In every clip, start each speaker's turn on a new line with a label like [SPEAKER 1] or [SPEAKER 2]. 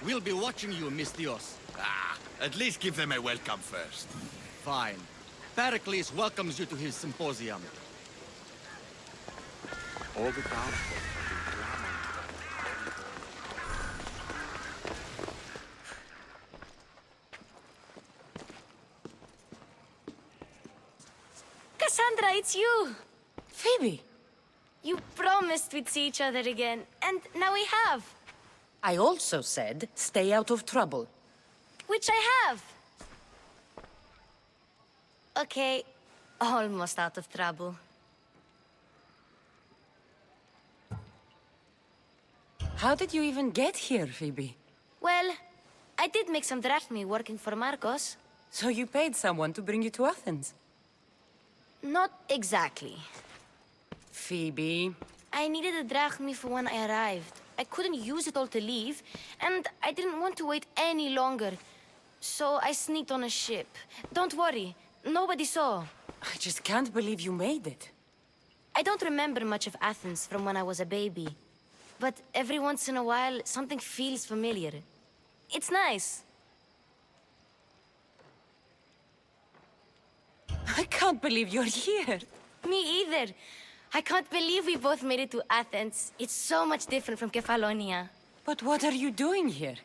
[SPEAKER 1] We'll be watching you, Mistios.
[SPEAKER 2] At least give them a welcome first.
[SPEAKER 1] Fine. Perikles welcomes you to his symposium.
[SPEAKER 3] All the townsfolk have been clamoring.
[SPEAKER 4] Cassandra, it's you!
[SPEAKER 5] Phoebe!
[SPEAKER 4] You promised we'd see each other again, and now we have.
[SPEAKER 5] I also said, stay out of trouble.
[SPEAKER 4] Which I have. Okay, almost out of trouble.
[SPEAKER 5] How did you even get here, Phoebe?
[SPEAKER 4] Well, I did make some drachmi working for Marcos.
[SPEAKER 5] So you paid someone to bring you to Athens?
[SPEAKER 4] Not exactly.
[SPEAKER 5] Phoebe...
[SPEAKER 4] I needed a drachmi for when I arrived. I couldn't use it all to leave, and I didn't want to wait any longer. So I sneaked on a ship. Don't worry, nobody saw.
[SPEAKER 5] I just can't believe you made it.
[SPEAKER 4] I don't remember much of Athens from when I was a baby. But every once in a while, something feels familiar. It's nice.
[SPEAKER 5] I can't believe you're here.
[SPEAKER 4] Me either. I can't believe we both made it to Athens. It's so much different from Kefalonia.
[SPEAKER 5] But what are you doing here?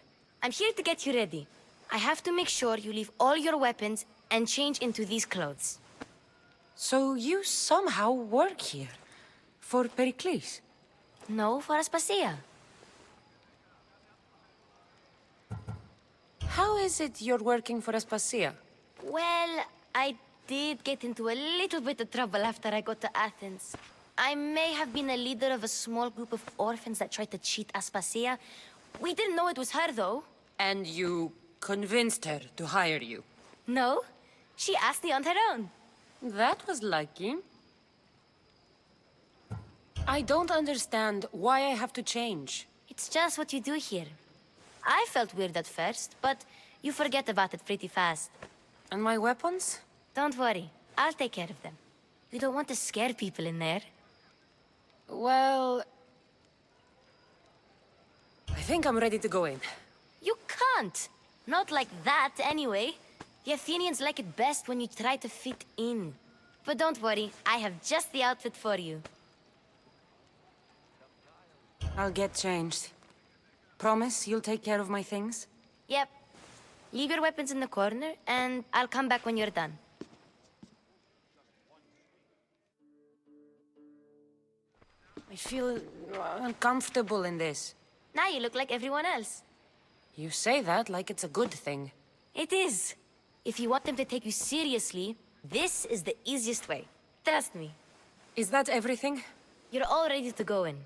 [SPEAKER 4] I'm here to get you ready. I have to make sure you leave all your weapons and change into these clothes.
[SPEAKER 5] So you somehow work here? For Perikles?
[SPEAKER 4] No, for Aspasia.
[SPEAKER 5] How is it you're working for Aspasia?
[SPEAKER 4] Well, I did get into a little bit of trouble after I got to Athens. I may have been a leader of a small group of orphans that tried to cheat Aspasia. We didn't know it was her, though.
[SPEAKER 5] And you convinced her to hire you?
[SPEAKER 4] No, she asked me on her own.
[SPEAKER 5] That was lucky. I don't understand why I have to change.
[SPEAKER 4] It's just what you do here. I felt weird at first, but you forget about it pretty fast.
[SPEAKER 5] And my weapons?
[SPEAKER 4] Don't worry, I'll take care of them. You don't want to scare people in there.
[SPEAKER 5] Well... I think I'm ready to go in.
[SPEAKER 4] You can't! Not like that, anyway. The Athenians like it best when you try to fit in. But don't worry, I have just the outfit for you.
[SPEAKER 5] I'll get changed. Promise you'll take care of my things?
[SPEAKER 4] Yep. Leave your weapons in the corner, and I'll come back when you're done.
[SPEAKER 5] I feel uncomfortable in this.
[SPEAKER 4] Now you look like everyone else.
[SPEAKER 5] You say that like it's a good thing.
[SPEAKER 4] It is. If you want them to take you seriously, this is the easiest way. Trust me.
[SPEAKER 5] Is that everything?
[SPEAKER 4] You're all ready to go in.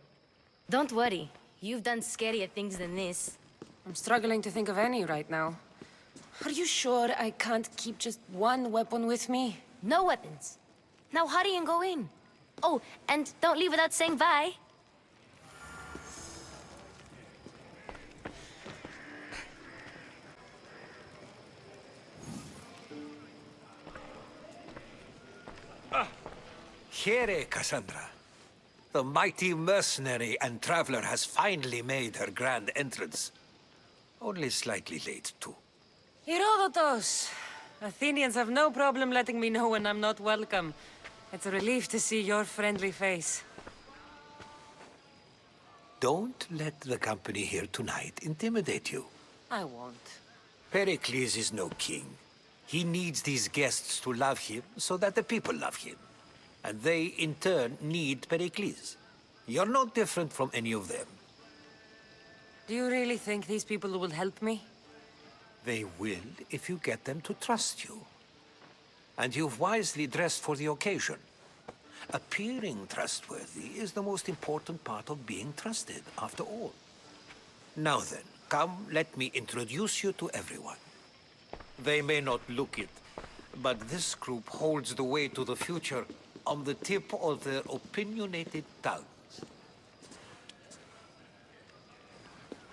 [SPEAKER 4] Don't worry. You've done scarier things than this.
[SPEAKER 5] I'm struggling to think of any right now. Are you sure I can't keep just one weapon with me?
[SPEAKER 4] No weapons. Now hurry and go in. Oh, and don't leave without saying bye.
[SPEAKER 6] Here, Cassandra. The mighty mercenary and traveler has finally made her grand entrance. Only slightly late, too.
[SPEAKER 5] Herodotos! Athenians have no problem letting me know when I'm not welcome. It's a relief to see your friendly face.
[SPEAKER 6] Don't let the company here tonight intimidate you.
[SPEAKER 5] I won't.
[SPEAKER 6] Pericles is no king. He needs these guests to love him so that the people love him. And they, in turn, need Pericles. You're no different from any of them.
[SPEAKER 5] Do you really think these people will help me?
[SPEAKER 6] They will if you get them to trust you. And you've wisely dressed for the occasion. Appearing trustworthy is the most important part of being trusted, after all. Now then, come, let me introduce you to everyone. They may not look it, but this group holds the way to the future on the tip of their opinionated tongues.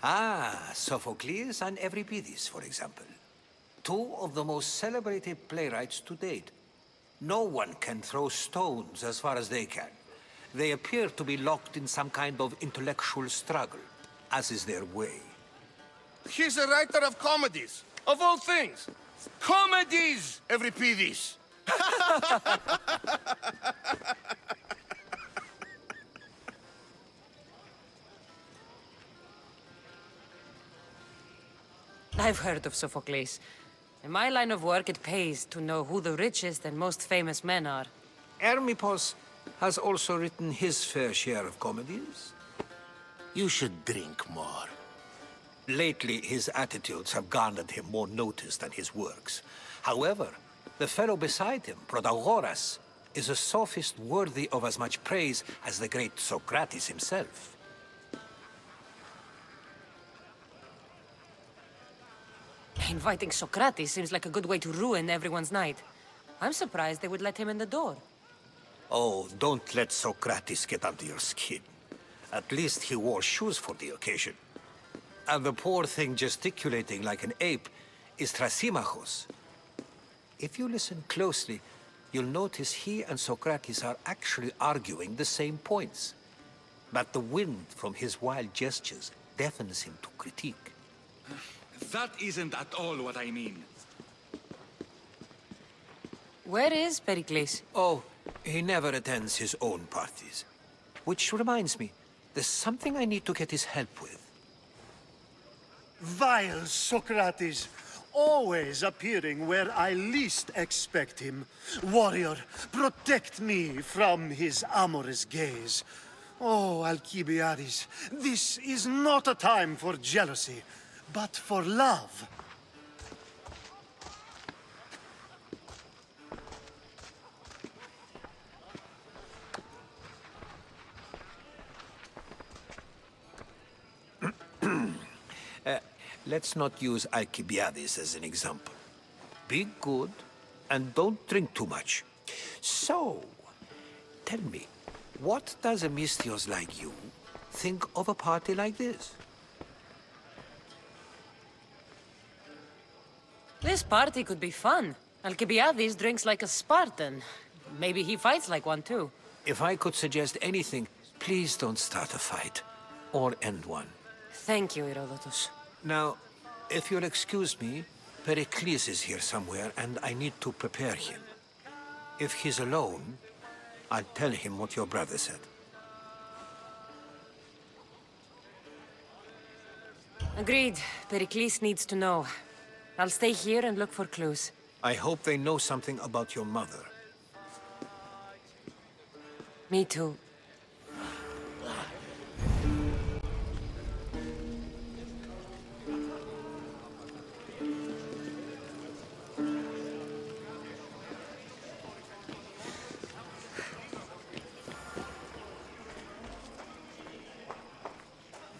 [SPEAKER 6] Ah, Sophocles and Euripides, for example. Two of the most celebrated playwrights to date. No one can throw stones as far as they can. They appear to be locked in some kind of intellectual struggle, as is their way.
[SPEAKER 2] He's a writer of comedies. Of all things. Comedies, Euripides.
[SPEAKER 5] I've heard of Sophocles. In my line of work, it pays to know who the richest and most famous men are.
[SPEAKER 6] Hermippos has also written his fair share of comedies.
[SPEAKER 2] You should drink more.
[SPEAKER 6] Lately, his attitudes have garnered him more notice than his works. However, the fellow beside him, Protagoras, is a sophist worthy of as much praise as the great Socrates himself.
[SPEAKER 5] Inviting Socrates seems like a good way to ruin everyone's night. I'm surprised they would let him in the door.
[SPEAKER 6] Oh, don't let Socrates get under your skin. At least he wore shoes for the occasion. And the poor thing gesticulating like an ape is Thrasymachos. If you listen closely, you'll notice he and Socrates are actually arguing the same points. But the wind from his wild gestures deafens him to critique.
[SPEAKER 2] That isn't at all what I mean.
[SPEAKER 5] Where is Perikles?
[SPEAKER 6] Oh, he never attends his own parties. Which reminds me, there's something I need to get his help with.
[SPEAKER 7] Vile Socrates, always appearing where I least expect him. Warrior, protect me from his amorous gaze. Oh, Alcibiades, this is not a time for jealousy, but for love.
[SPEAKER 6] Let's not use Alcibiades as an example. Be good, and don't drink too much. So, tell me, what does a Misthios like you think of a party like this?
[SPEAKER 5] This party could be fun. Alcibiades drinks like a Spartan. Maybe he fights like one too.
[SPEAKER 6] If I could suggest anything, please don't start a fight, or end one.
[SPEAKER 5] Thank you, Herodotus.
[SPEAKER 6] Now, if you'll excuse me, Perikles is here somewhere, and I need to prepare him. If he's alone, I'll tell him what your brother said.
[SPEAKER 5] Agreed. Perikles needs to know. I'll stay here and look for clues.
[SPEAKER 6] I hope they know something about your mother.
[SPEAKER 5] Me too.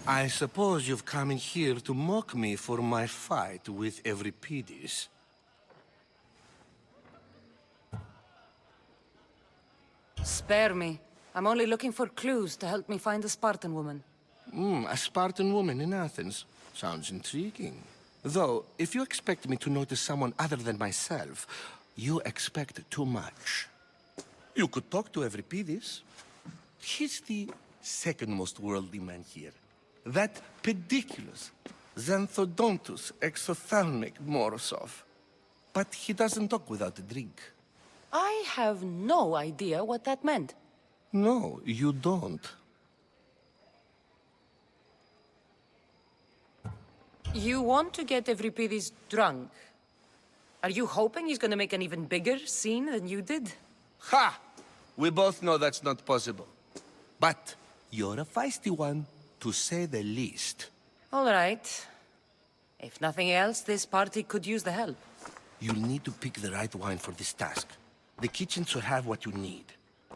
[SPEAKER 8] I suppose you've come in here to mock me for my fight with Euripides.
[SPEAKER 5] Spare me. I'm only looking for clues to help me find a Spartan woman.
[SPEAKER 8] A Spartan woman in Athens. Sounds intriguing. Though, if you expect me to notice someone other than myself, you expect too much. You could talk to Euripides. He's the second most worldly man here. That pediculous, xanthodontus exophthalmic Morosov. But he doesn't talk without a drink.
[SPEAKER 5] I have no idea what that meant.
[SPEAKER 8] No, you don't.
[SPEAKER 5] You want to get Euripides drunk? Are you hoping he's gonna make an even bigger scene than you did?
[SPEAKER 8] Ha! We both know that's not possible. But you're a feisty one, to say the least.
[SPEAKER 5] All right. If nothing else, this party could use the help.
[SPEAKER 8] You'll need to pick the right wine for this task. The kitchen should have what you need.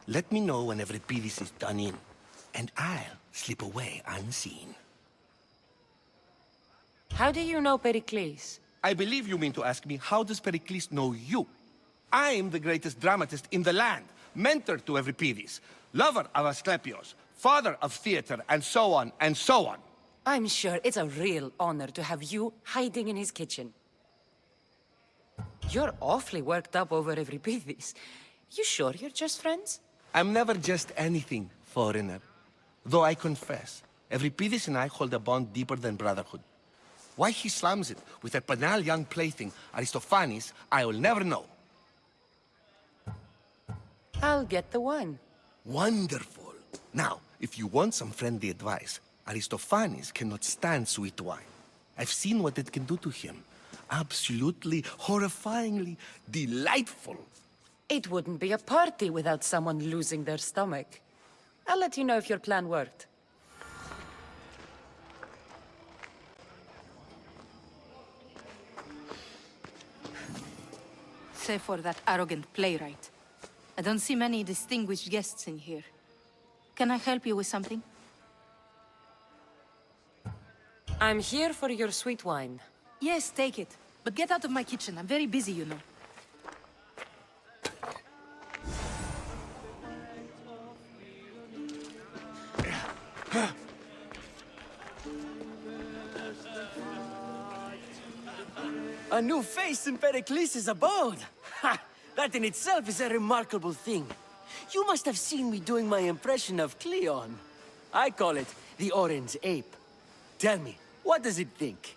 [SPEAKER 8] Let me know when Euripides is done in, and I'll slip away unseen.
[SPEAKER 5] How do you know Perikles?
[SPEAKER 8] I believe you mean to ask me, how does Pericles know you? I'm the greatest dramatist in the land, mentor to Euripides, lover of Asclepios, father of theater, and so on, and so on.
[SPEAKER 5] I'm sure it's a real honor to have you hiding in his kitchen. You're awfully worked up over Euripides. You sure you're just friends?
[SPEAKER 8] I'm never just anything, foreigner. Though I confess, Euripides and I hold a bond deeper than brotherhood. Why he slams it with a banal young plaything, Aristophanes, I will never know.
[SPEAKER 5] I'll get the wine.
[SPEAKER 8] Wonderful. Now, if you want some friendly advice, Aristophanes cannot stand sweet wine. I've seen what it can do to him. Absolutely, horrifyingly delightful.
[SPEAKER 5] It wouldn't be a party without someone losing their stomach. I'll let you know if your plan worked.
[SPEAKER 9] Save for that arrogant playwright. I don't see many distinguished guests in here. Can I help you with something?
[SPEAKER 5] I'm here for your sweet wine.
[SPEAKER 9] Yes, take it. But get out of my kitchen. I'm very busy, you know.
[SPEAKER 10] A new face in Perikles' abode! Ha! That in itself is a remarkable thing. You must have seen me doing my impression of Cleon. I call it the Orange Ape. Tell me, what does it think?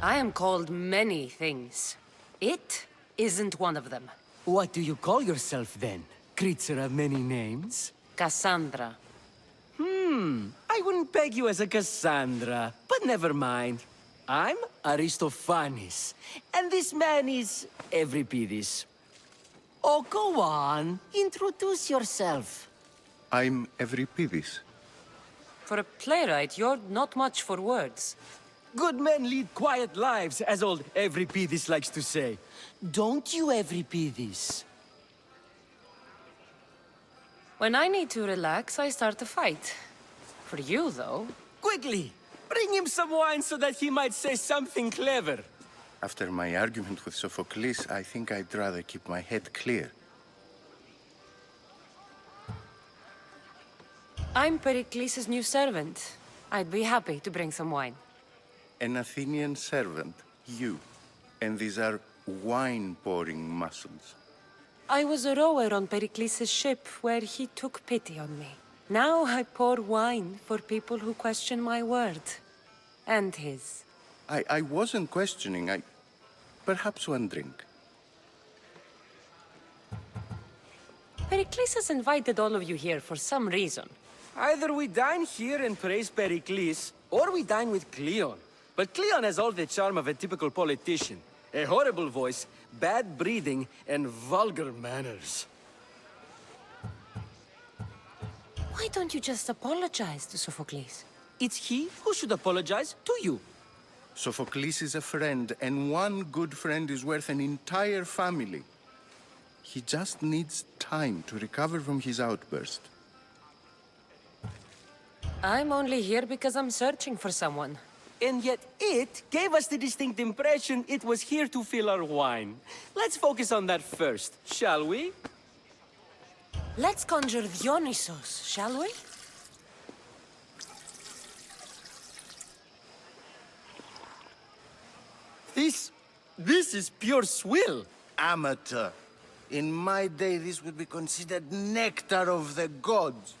[SPEAKER 5] I am called many things. It isn't one of them.
[SPEAKER 10] What do you call yourself then? Creature of many names?
[SPEAKER 5] Cassandra.
[SPEAKER 10] I wouldn't peg you as a Cassandra, but never mind. I'm Aristophanes, and this man is Euripides. Oh, go on. Introduce yourself.
[SPEAKER 3] I'm Euripides.
[SPEAKER 5] For a playwright, you're not much for words.
[SPEAKER 10] Good men lead quiet lives, as old Euripides likes to say. Don't you, Euripides?
[SPEAKER 5] When I need to relax, I start a fight. For you, though...
[SPEAKER 10] Quickly! Bring him some wine so that he might say something clever.
[SPEAKER 3] After my argument with Sophocles, I think I'd rather keep my head clear.
[SPEAKER 5] I'm Perikles' new servant. I'd be happy to bring some wine.
[SPEAKER 3] An Athenian servant, you. And these are wine-pouring muscles.
[SPEAKER 5] I was a rower on Perikles' ship where he took pity on me. Now I pour wine for people who question my word. And his.
[SPEAKER 3] I wasn't questioning, Perhaps one drink.
[SPEAKER 5] Perikles has invited all of you here for some reason.
[SPEAKER 10] Either we dine here and praise Perikles, or we dine with Cleon. But Cleon has all the charm of a typical politician. A horrible voice, bad breeding, and vulgar manners.
[SPEAKER 5] Why don't you just apologize to Sophocles?
[SPEAKER 10] It's he who should apologize to you.
[SPEAKER 3] Sophocles is a friend, and one good friend is worth an entire family. He just needs time to recover from his outburst.
[SPEAKER 5] I'm only here because I'm searching for someone.
[SPEAKER 10] And yet it gave us the distinct impression it was here to fill our wine. Let's focus on that first, shall we?
[SPEAKER 5] Let's conjure Dionysos, shall we?
[SPEAKER 10] This is pure swill.
[SPEAKER 2] Amateur. In my day, this would be considered nectar of the gods.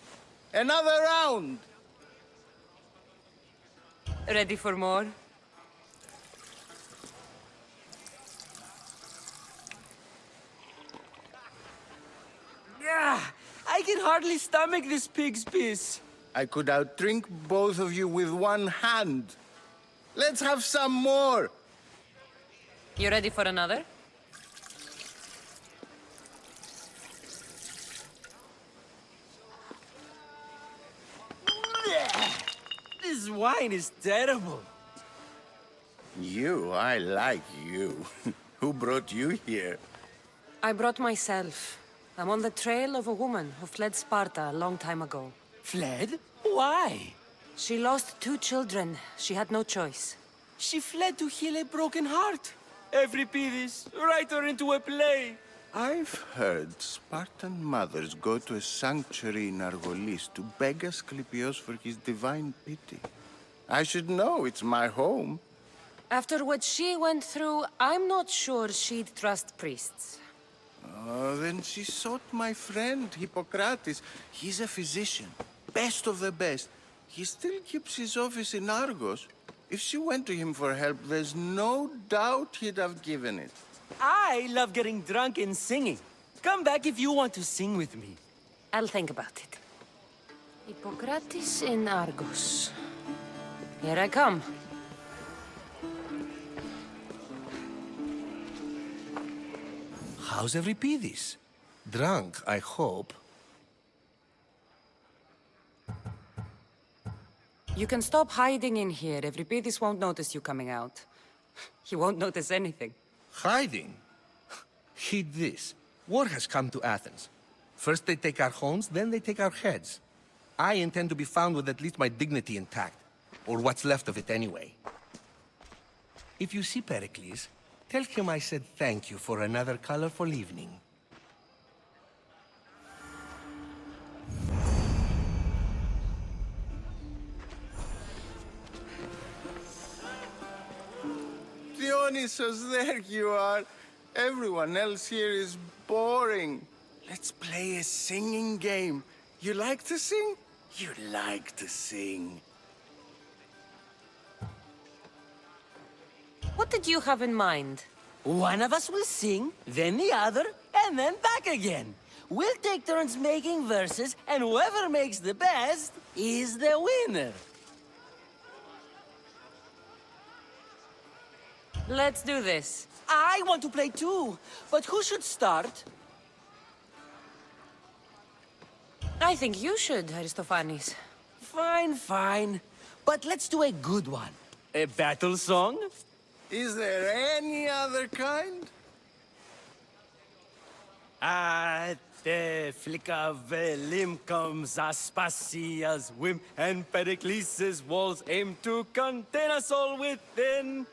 [SPEAKER 2] Another round!
[SPEAKER 5] Ready for more?
[SPEAKER 10] Yeah, I can hardly stomach this pig's piss.
[SPEAKER 2] I could outdrink both of you with one hand. Let's have some more!
[SPEAKER 5] You ready for another?
[SPEAKER 10] This wine is terrible.
[SPEAKER 3] I like you. Who brought you here?
[SPEAKER 5] I brought myself. I'm on the trail of a woman who fled Sparta a long time ago.
[SPEAKER 10] Fled? Why?
[SPEAKER 5] She lost 2 children. She had no choice.
[SPEAKER 10] She fled to heal a broken heart. Euripides, write her into a play.
[SPEAKER 3] I've heard Spartan mothers go to a sanctuary in Argolis to beg Asclepios for his divine pity. I should know, it's my home.
[SPEAKER 5] After what she went through, I'm not sure she'd trust priests.
[SPEAKER 3] Oh, then she sought my friend, Hippocrates. He's a physician, best of the best. He still keeps his office in Argos. If she went to him for help, there's no doubt he'd have given it.
[SPEAKER 10] I love getting drunk and singing. Come back if you want to sing with me.
[SPEAKER 5] I'll think about it. Hippocrates in Argos. Here I come.
[SPEAKER 8] How's Euripides? Drunk, I hope.
[SPEAKER 5] You can stop hiding in here. Euripides won't notice you coming out. He won't notice anything.
[SPEAKER 8] Hiding? Heed this. War has come to Athens. First they take our homes, then they take our heads. I intend to be found with at least my dignity intact. Or what's left of it anyway. If you see Perikles, tell him I said thank you for another colorful evening.
[SPEAKER 3] Dionysus, there you are. Everyone else here is boring. Let's play a singing game. You like to sing? You like to sing.
[SPEAKER 5] What did you have in mind?
[SPEAKER 10] One of us will sing, then the other, and then back again. We'll take turns making verses, and whoever makes the best is the winner.
[SPEAKER 5] Let's do this.
[SPEAKER 10] I want to play too, but who should start?
[SPEAKER 5] I think you should, Aristophanes.
[SPEAKER 10] Fine, fine. But let's do a good one. A battle song?
[SPEAKER 3] Is there any other kind?
[SPEAKER 10] At the flick of a limb comes Aspasia's whim, and Perikles' walls aim to contain us all within.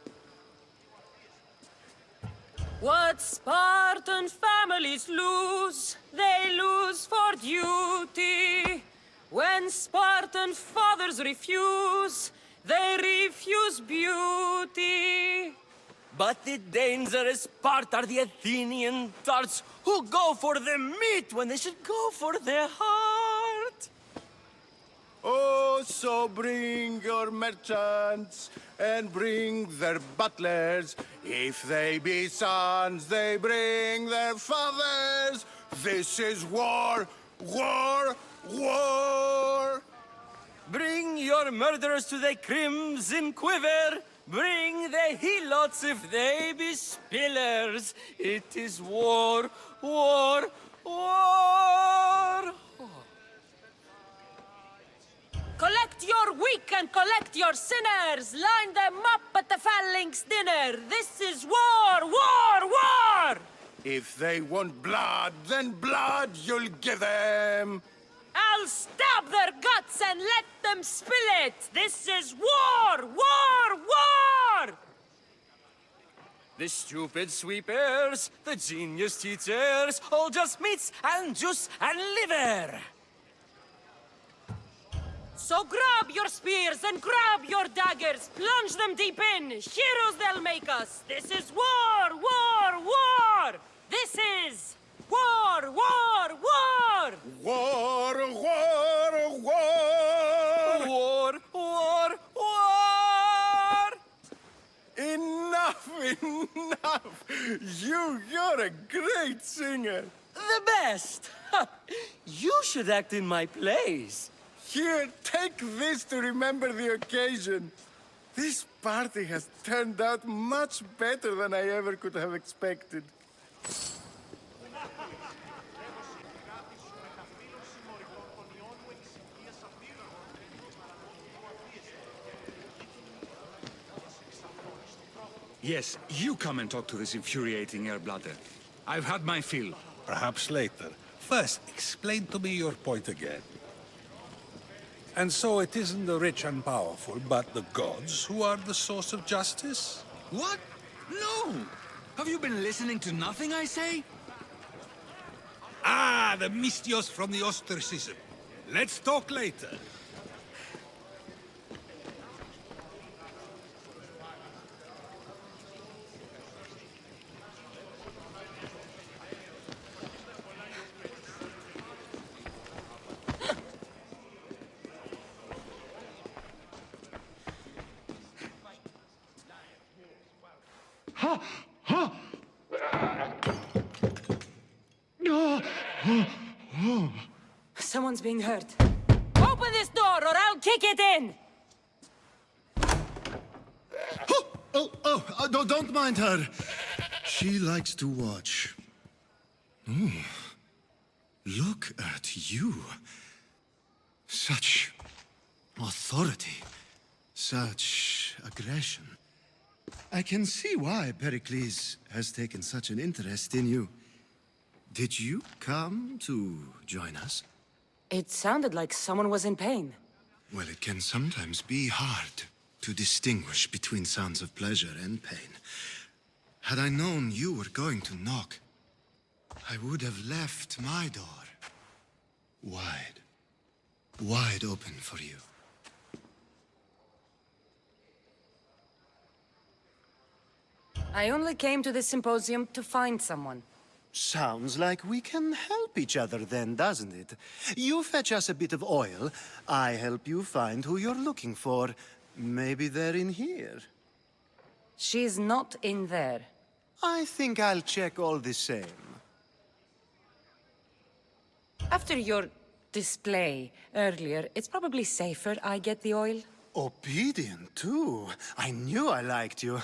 [SPEAKER 5] What Spartan families lose, they lose for duty. When Spartan fathers refuse, they refuse beauty.
[SPEAKER 10] But the dangerous part are the Athenian tarts who go for the meat when they should go for the heart.
[SPEAKER 3] Oh, so bring your merchants and bring their butlers. If they be sons, they bring their fathers. This is war, war, war.
[SPEAKER 10] Bring your murderers to the crimson quiver. Bring the helots if they be spillers. It is war, war, war.
[SPEAKER 5] Collect your weak and collect your sinners. Line them up at the phalanx dinner. This is war, war, war!
[SPEAKER 3] If they want blood, then blood you'll give them.
[SPEAKER 5] I'll stab their guts and let them spill it. This is war, war, war!
[SPEAKER 10] The stupid sweepers, the genius teachers, all just meats and juice and liver.
[SPEAKER 5] So grab your spears and grab your daggers. Plunge them deep in. Heroes they'll make us. This is war, war, war! This is war, war, war!
[SPEAKER 3] War, war, war!
[SPEAKER 10] War, war, war!
[SPEAKER 3] Enough, enough! You're a great singer.
[SPEAKER 10] The best! You should act in my plays.
[SPEAKER 3] Here, take this to remember the occasion. This party has turned out much better than I ever could have expected.
[SPEAKER 1] Yes, you come and talk to this infuriating airbladder. I've had my fill.
[SPEAKER 11] Perhaps later. First, explain to me your point again. And so it isn't the rich and powerful, but the gods who are the source of justice?
[SPEAKER 1] What? No! Have you been listening to nothing I say?
[SPEAKER 11] Ah, the mystios from the ostracism. Let's talk later.
[SPEAKER 5] Someone's being hurt. Open this door or I'll kick it in!
[SPEAKER 7] Don't mind her. She likes to watch. Oh, look at you. Such authority, such aggression. I can see why Perikles has taken such an interest in you. Did you come to join us?
[SPEAKER 5] It sounded like someone was in pain.
[SPEAKER 7] Well, it can sometimes be hard to distinguish between sounds of pleasure and pain. Had I known you were going to knock, I would have left my door wide open for you.
[SPEAKER 5] I only came to this symposium to find someone.
[SPEAKER 7] Sounds like we can help each other then, doesn't it? You fetch us a bit of oil, I help you find who you're looking for. Maybe they're in here.
[SPEAKER 5] She's not in there.
[SPEAKER 7] I think I'll check all the same.
[SPEAKER 5] After your display earlier, it's probably safer I get the oil.
[SPEAKER 7] Obedient, too. I knew I liked you.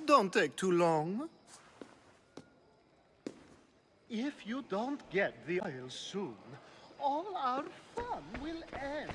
[SPEAKER 7] Don't take too long. If you don't get the oil soon, all our fun will end.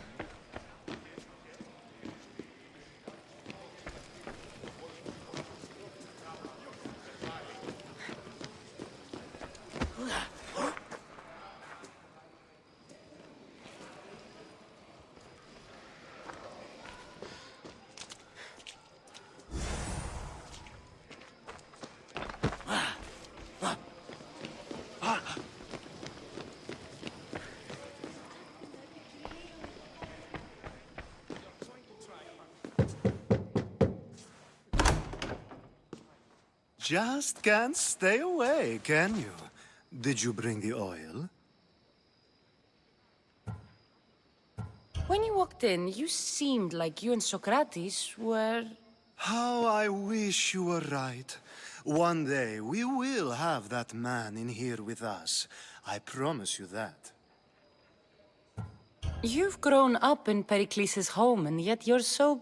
[SPEAKER 7] Just can't stay away, can you? Did you bring the oil?
[SPEAKER 5] When you walked in, you seemed like you and Socrates were...
[SPEAKER 7] How I wish you were right. One day we will have that man in here with us. I promise you that.
[SPEAKER 5] You've grown up in Perikles' home, and yet you're so...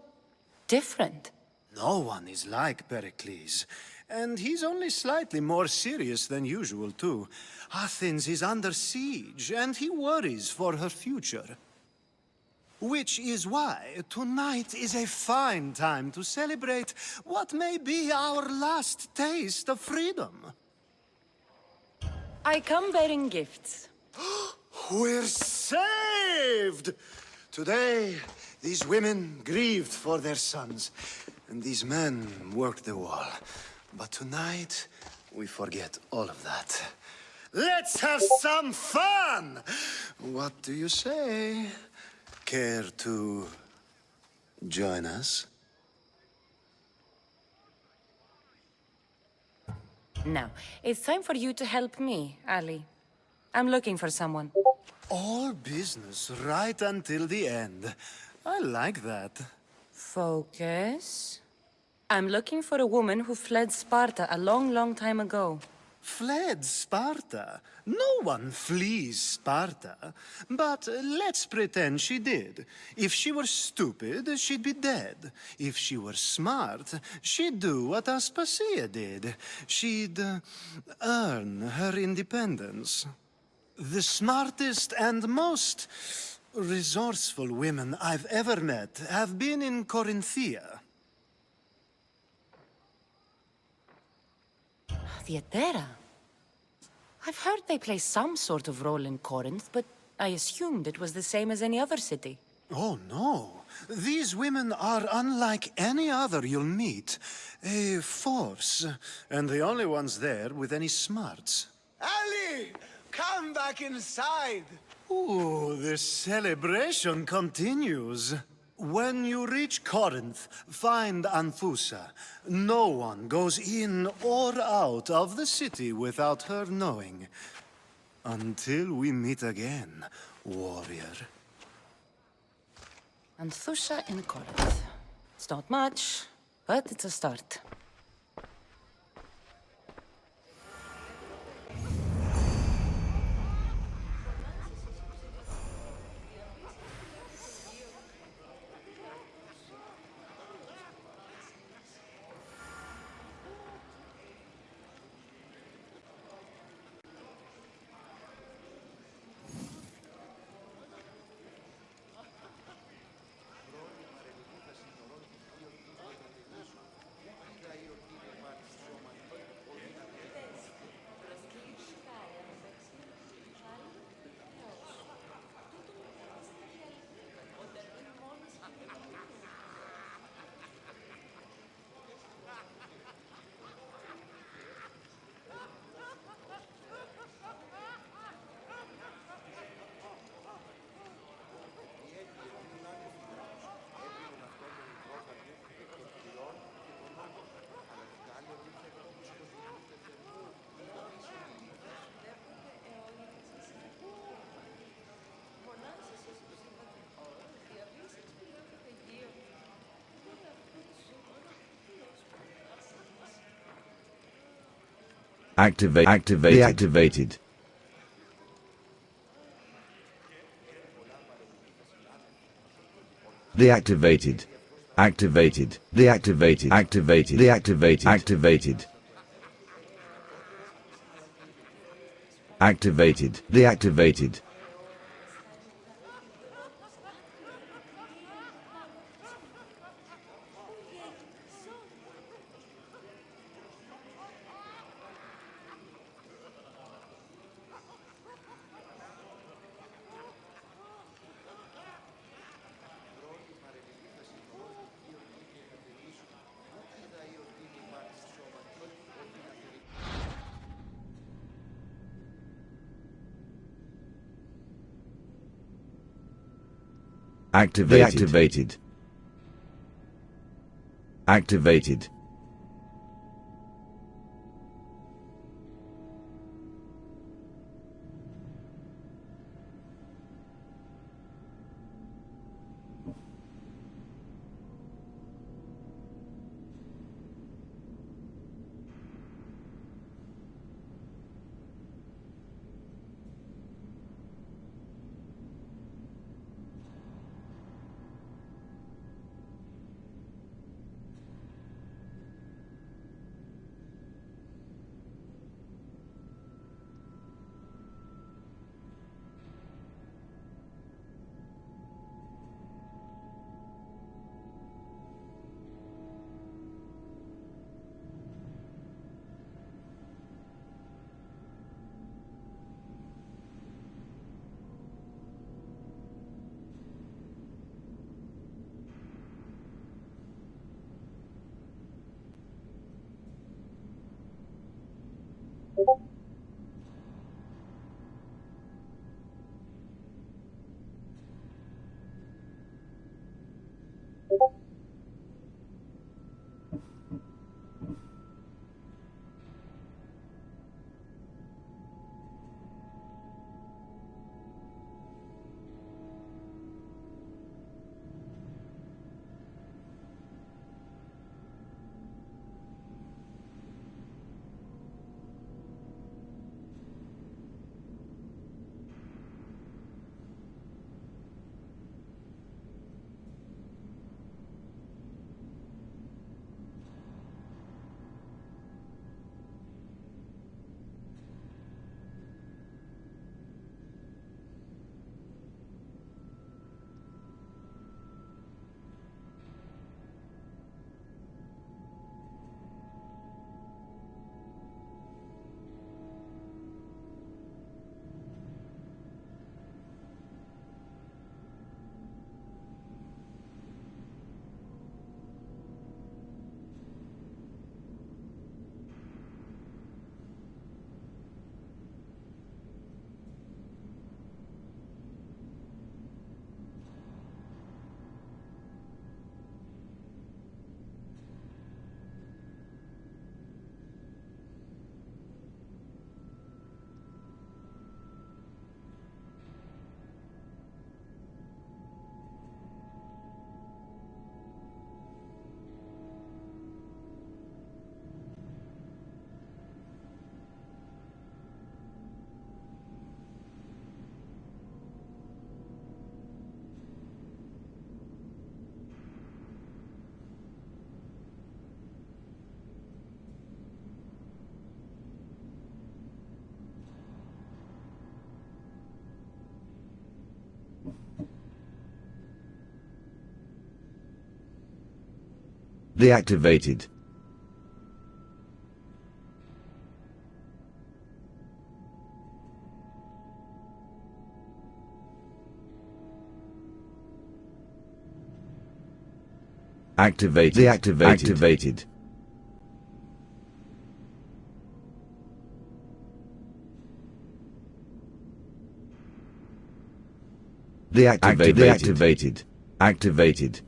[SPEAKER 5] different.
[SPEAKER 7] No one is like Perikles. And he's only slightly more serious than usual, too. Athens is under siege, and he worries for her future. Which is why tonight is a fine time to celebrate what may be our last taste of freedom.
[SPEAKER 5] I come bearing gifts.
[SPEAKER 7] We're saved! Today, these women grieved for their sons, and these men worked the wall. But tonight, we forget all of that. Let's have some fun! What do you say? Care to join us?
[SPEAKER 5] Now, it's time for you to help me, Ali. I'm looking for someone.
[SPEAKER 7] All business right until the end. I like that.
[SPEAKER 5] Focus. I'm looking for a woman who fled Sparta a long, long time ago.
[SPEAKER 7] Fled Sparta? No one flees Sparta. But let's pretend she did. If she were stupid, she'd be dead. If she were smart, she'd do what Aspasia did. She'd earn her independence. The smartest and most resourceful women I've ever met have been in Corinthia.
[SPEAKER 5] Theatera. I've heard they play some sort of role in Corinth, but I assumed it was the same as any other city.
[SPEAKER 7] Oh, no. These women are unlike any other you'll meet. A force, and the only ones there with any smarts.
[SPEAKER 2] Ali! Come back inside!
[SPEAKER 7] Ooh, the celebration continues. When you reach Corinth, find Anthusa. No one goes in or out of the city without her knowing. Until we meet again, warrior.
[SPEAKER 5] Anthusa in Corinth. It's not much, but it's a start.
[SPEAKER 12] Deactivated. Deactivated. Activated. Deactivated. Activated. Deactivated. Activated. Activated. Deactivated. Activated. Activated. Deactivated. Activated. Deactivated. Activated. Deactivated. Deactivated. Activated.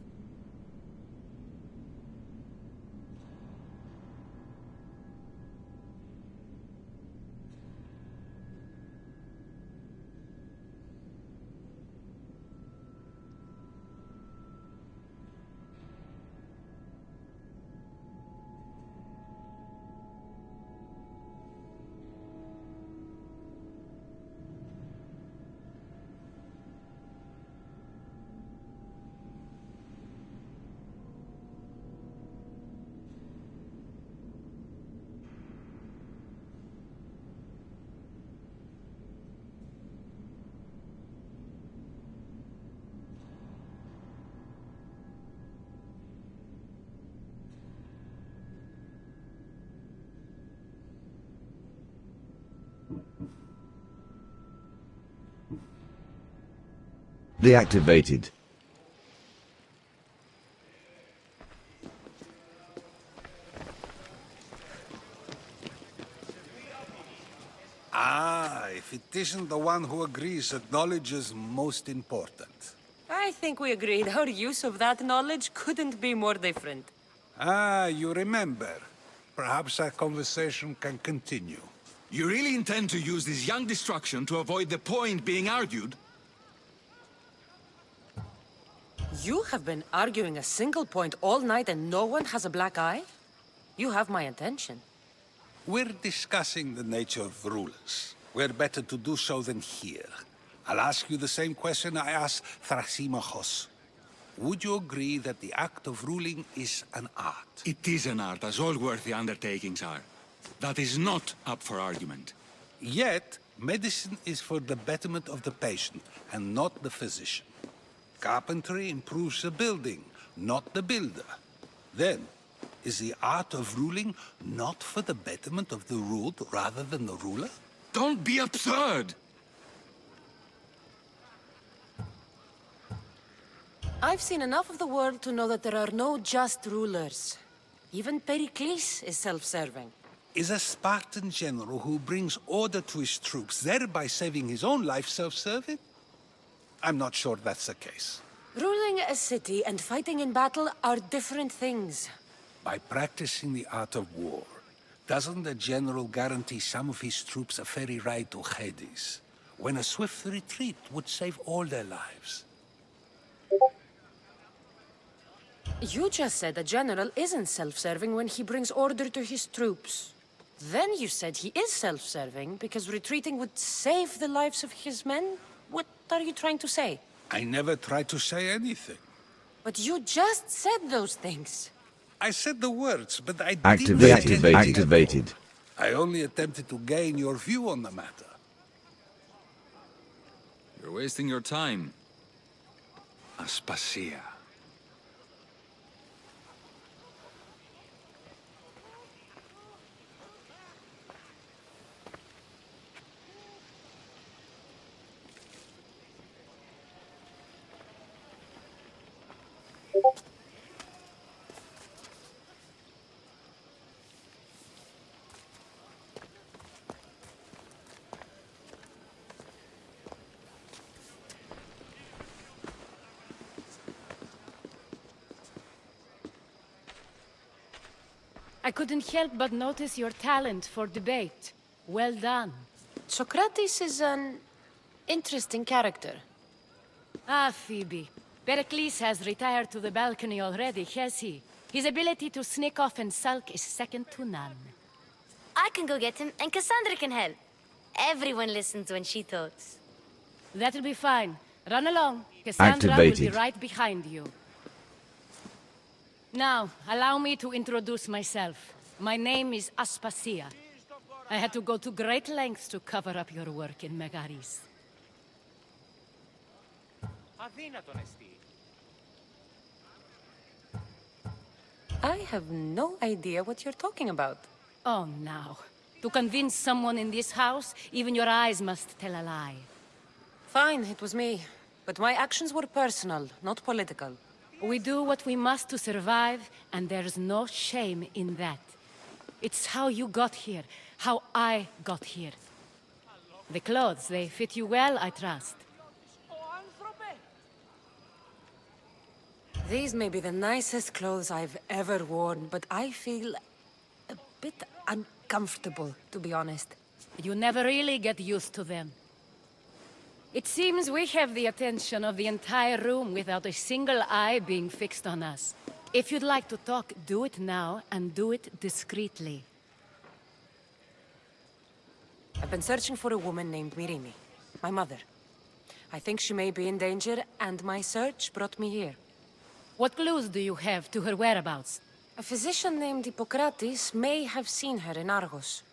[SPEAKER 12] Deactivated.
[SPEAKER 11] Ah, if it isn't the one who agrees that knowledge is most important.
[SPEAKER 5] I think we agreed our use of that knowledge couldn't be more different.
[SPEAKER 11] Ah, you remember. Perhaps our conversation can continue.
[SPEAKER 1] You really intend to use this young destruction to avoid the point being argued?
[SPEAKER 5] You have been arguing a single point all night and no one has a black eye? You have my attention.
[SPEAKER 11] We're discussing the nature of rulers. Where better to do so than here? I'll ask you the same question I asked Thrasymachos. Would you agree that the act of ruling is an art?
[SPEAKER 1] It is an art, as all worthy undertakings are. That is not up for argument.
[SPEAKER 11] Yet, medicine is for the betterment of the patient, and not the physician. Carpentry improves the building, not the builder. Then, is the art of ruling not for the betterment of the ruled rather than the ruler?
[SPEAKER 1] Don't be absurd!
[SPEAKER 5] I've seen enough of the world to know that there are no just rulers. Even Perikles is self-serving.
[SPEAKER 11] Is a Spartan general who brings order to his troops, thereby saving his own life, self-serving? I'm not sure that's the case.
[SPEAKER 5] Ruling a city and fighting in battle are different things.
[SPEAKER 11] By practicing the art of war, doesn't the general guarantee some of his troops a ferry ride to Hades, when a swift retreat would save all their lives?
[SPEAKER 5] You just said a general isn't self-serving when he brings order to his troops. Then you said he is self-serving because retreating would save the lives of his men? What are you trying to say?
[SPEAKER 11] I never tried to say anything.
[SPEAKER 5] But you just said those things.
[SPEAKER 11] I said the words, but I didn't
[SPEAKER 12] Activated.
[SPEAKER 11] say anything.
[SPEAKER 12] Activated.
[SPEAKER 11] I only attempted to gain your view on the matter.
[SPEAKER 1] You're wasting your time. Aspasia.
[SPEAKER 13] I couldn't help but notice your talent for debate. Well done.
[SPEAKER 5] Socrates is an interesting character.
[SPEAKER 13] Ah, Phoebe. Pericles has retired to the balcony already, has he? His ability to sneak off and sulk is second to none.
[SPEAKER 4] I can go get him, and Cassandra can help. Everyone listens when she talks.
[SPEAKER 13] That'll be fine. Run along. Cassandra will be right behind you. Now, allow me to introduce myself. My name is Aspasia. I had to go to great lengths to cover up your work in Megaris.
[SPEAKER 5] I have no idea what you're talking about.
[SPEAKER 13] Oh, now. To convince someone in this house, even your eyes must tell a lie.
[SPEAKER 5] Fine, it was me. But my actions were personal, not political.
[SPEAKER 13] We do what we must to survive, and there's no shame in that. It's how you got here, how I got here. The clothes, they fit you well, I trust.
[SPEAKER 5] These may be the nicest clothes I've ever worn, but I feel a bit uncomfortable, to be honest.
[SPEAKER 13] You never really get used to them. It seems we have the attention of the entire room without a single eye being fixed on us. If you'd like to talk, do it now, and do it discreetly.
[SPEAKER 5] I've been searching for a woman named Myrimi, my mother. I think she may be in danger, and my search brought me here.
[SPEAKER 13] What clues do you have to her whereabouts?
[SPEAKER 5] A physician named Hippocrates may have seen her in Argos.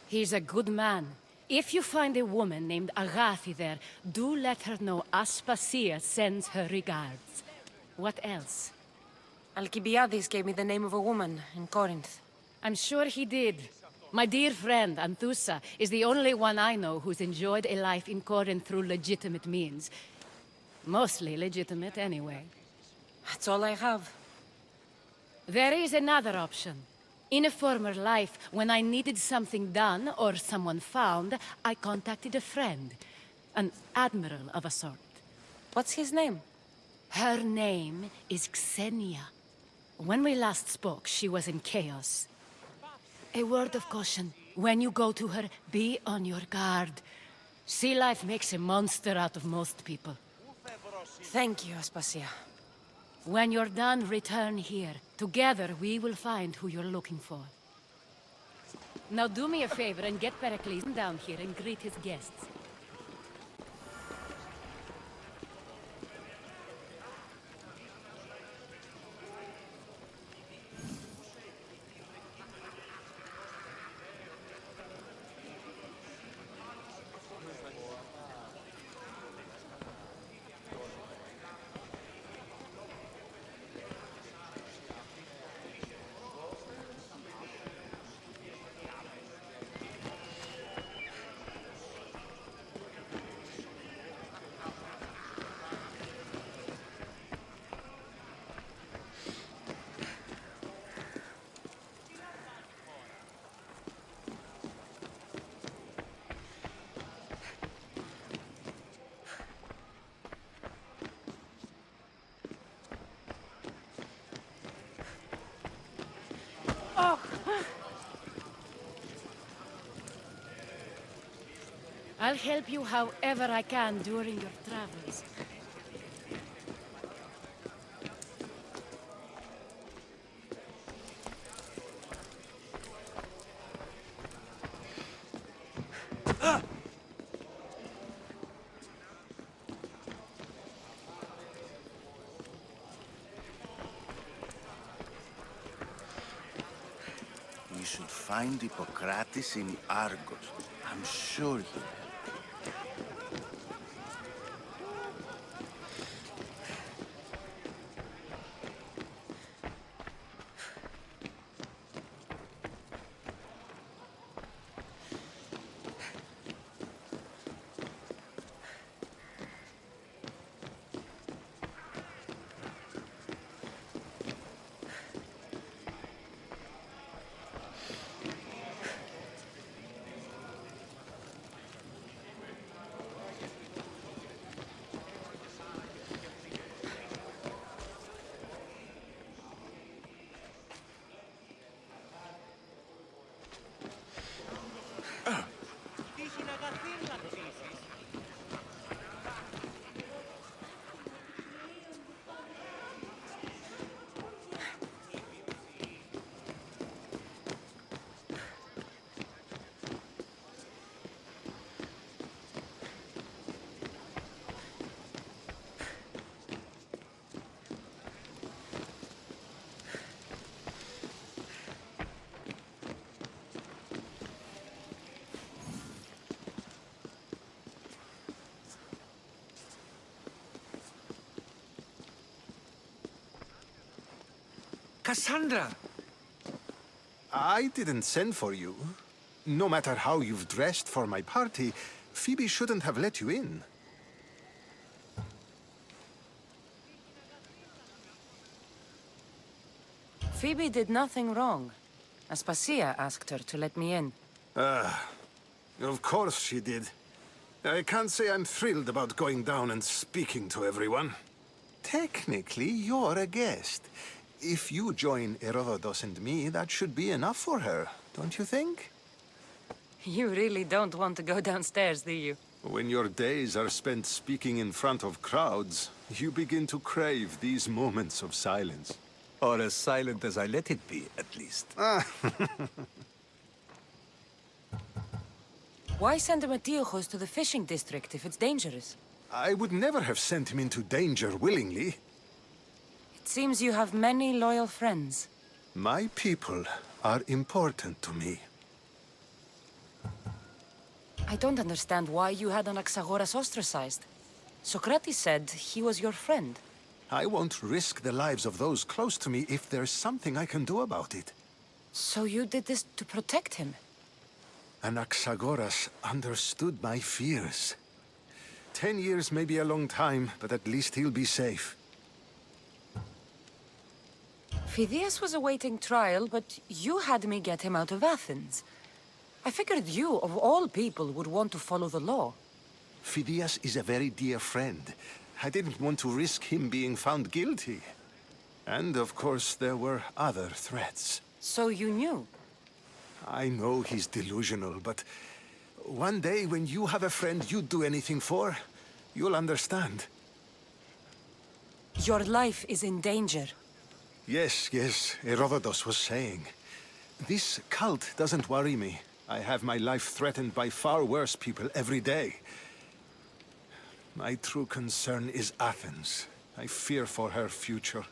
[SPEAKER 13] He's a good man. If you find a woman named Agathi there, do let her know Aspasia sends her regards. What else?
[SPEAKER 5] Alcibiades gave me the name of a woman in Corinth.
[SPEAKER 13] I'm sure he did. My dear friend, Anthusa, is the only one I know who's enjoyed a life in Corinth through legitimate means. Mostly legitimate anyway.
[SPEAKER 5] That's all I have.
[SPEAKER 13] There is another option. In a former life, when I needed something done or someone found, I contacted a friend. An admiral of a sort.
[SPEAKER 5] What's his name?
[SPEAKER 13] Her name is Xenia. When we last spoke, she was in chaos. A word of caution. When you go to her, be on your guard. Sea life makes a monster out of most people.
[SPEAKER 5] Thank you, Aspasia.
[SPEAKER 13] When you're done, return here. Together, we will find who you're looking for. Now do me a favor and get Perikles down here and greet his guests. I'll help you however I can during your travels.
[SPEAKER 2] We should find Hippocrates in Argos. I'm sure he'll help.
[SPEAKER 6] Cassandra!
[SPEAKER 14] I didn't send for you. No matter how you've dressed for my party, Phoebe shouldn't have let you in.
[SPEAKER 5] Phoebe did nothing wrong. Aspasia asked her to let me in.
[SPEAKER 14] Of course she did. I can't say I'm thrilled about going down and speaking to everyone. Technically, you're a guest. If you join Herodotus and me, that should be enough for her, don't you think?
[SPEAKER 5] You really don't want to go downstairs, do you?
[SPEAKER 14] When your days are spent speaking in front of crowds, you begin to crave these moments of silence.
[SPEAKER 6] Or as silent as I let it be, at least.
[SPEAKER 5] Why send Metiochos to the fishing district if it's dangerous?
[SPEAKER 14] I would never have sent him into danger willingly.
[SPEAKER 5] It seems you have many loyal friends.
[SPEAKER 14] My people are important to me.
[SPEAKER 5] I don't understand why you had Anaxagoras ostracized. Socrates said he was your friend.
[SPEAKER 14] I won't risk the lives of those close to me if there's something I can do about it.
[SPEAKER 5] So you did this to protect him?
[SPEAKER 14] Anaxagoras understood my fears. 10 years may be a long time, but at least he'll be safe.
[SPEAKER 5] Phidias was awaiting trial, but you had me get him out of Athens. I figured you, of all people, would want to follow the law.
[SPEAKER 14] Phidias is a very dear friend. I didn't want to risk him being found guilty. And, of course, there were other threats.
[SPEAKER 5] So you knew?
[SPEAKER 14] I know he's delusional, but one day when you have a friend you'd do anything for, you'll understand.
[SPEAKER 5] Your life is in danger.
[SPEAKER 14] Yes, Herodotus was saying. This cult doesn't worry me. I have my life threatened by far worse people every day. My true concern is Athens. I fear for her future.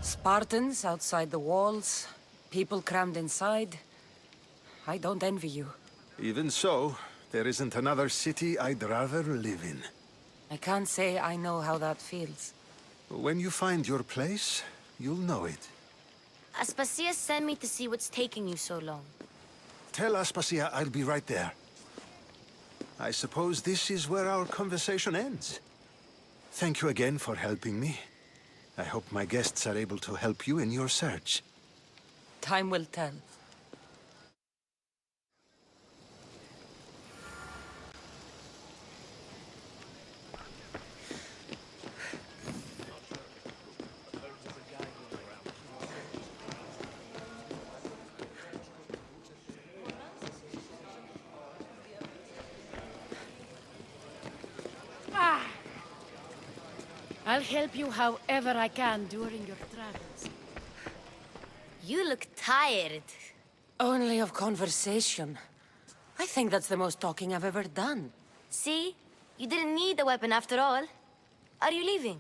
[SPEAKER 5] Spartans outside the walls, people crammed inside. I don't envy you.
[SPEAKER 14] Even so, there isn't another city I'd rather live in.
[SPEAKER 5] I can't say I know how that feels.
[SPEAKER 14] When you find your place, you'll know it.
[SPEAKER 4] Aspasia sent me to see what's taking you so long.
[SPEAKER 14] Tell Aspasia I'll be right there. I suppose this is where our conversation ends. Thank you again for helping me. I hope my guests are able to help you in your search.
[SPEAKER 5] Time will tell.
[SPEAKER 13] I'll help you however I can during your travels.
[SPEAKER 4] You look tired.
[SPEAKER 5] Only of conversation. I think that's the most talking I've ever done.
[SPEAKER 4] See? You didn't need the weapon after all. Are you leaving?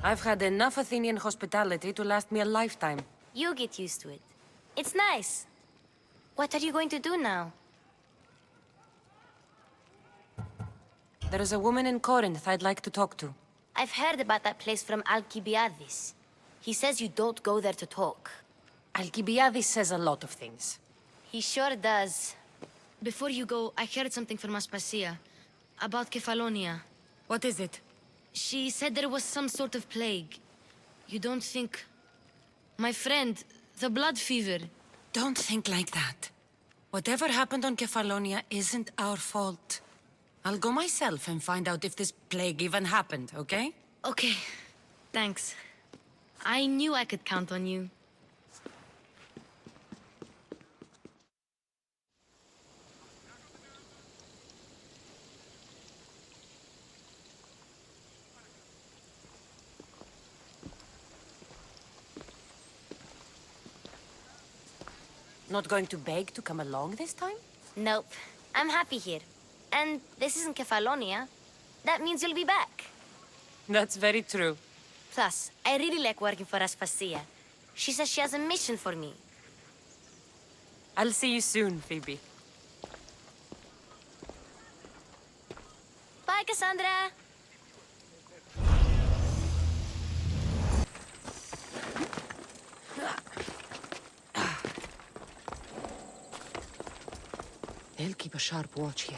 [SPEAKER 5] I've had enough Athenian hospitality to last me a lifetime.
[SPEAKER 4] You get used to it. It's nice. What are you going to do now?
[SPEAKER 5] There is a woman in Corinth I'd like to talk to.
[SPEAKER 4] I've heard about that place from Alcibiades. He says you don't go there to talk.
[SPEAKER 5] Alcibiades says a lot of things.
[SPEAKER 4] He sure does. Before you go, I heard something from Aspasia. About Kefalonia.
[SPEAKER 5] What is it?
[SPEAKER 4] She said there was some sort of plague. You don't think... My friend, the blood fever.
[SPEAKER 5] Don't think like that. Whatever happened on Kefalonia isn't our fault. I'll go myself and find out if this plague even happened, okay?
[SPEAKER 4] Okay. Thanks. I knew I could count on you.
[SPEAKER 5] Not going to beg to come along this time?
[SPEAKER 4] Nope. I'm happy here. And this isn't Kefalonia. That means you'll be back.
[SPEAKER 5] That's very true.
[SPEAKER 4] Plus, I really like working for Aspasia. She says she has a mission for me.
[SPEAKER 5] I'll see you soon, Phoebe.
[SPEAKER 4] Bye, Cassandra!
[SPEAKER 5] They'll keep a sharp watch here.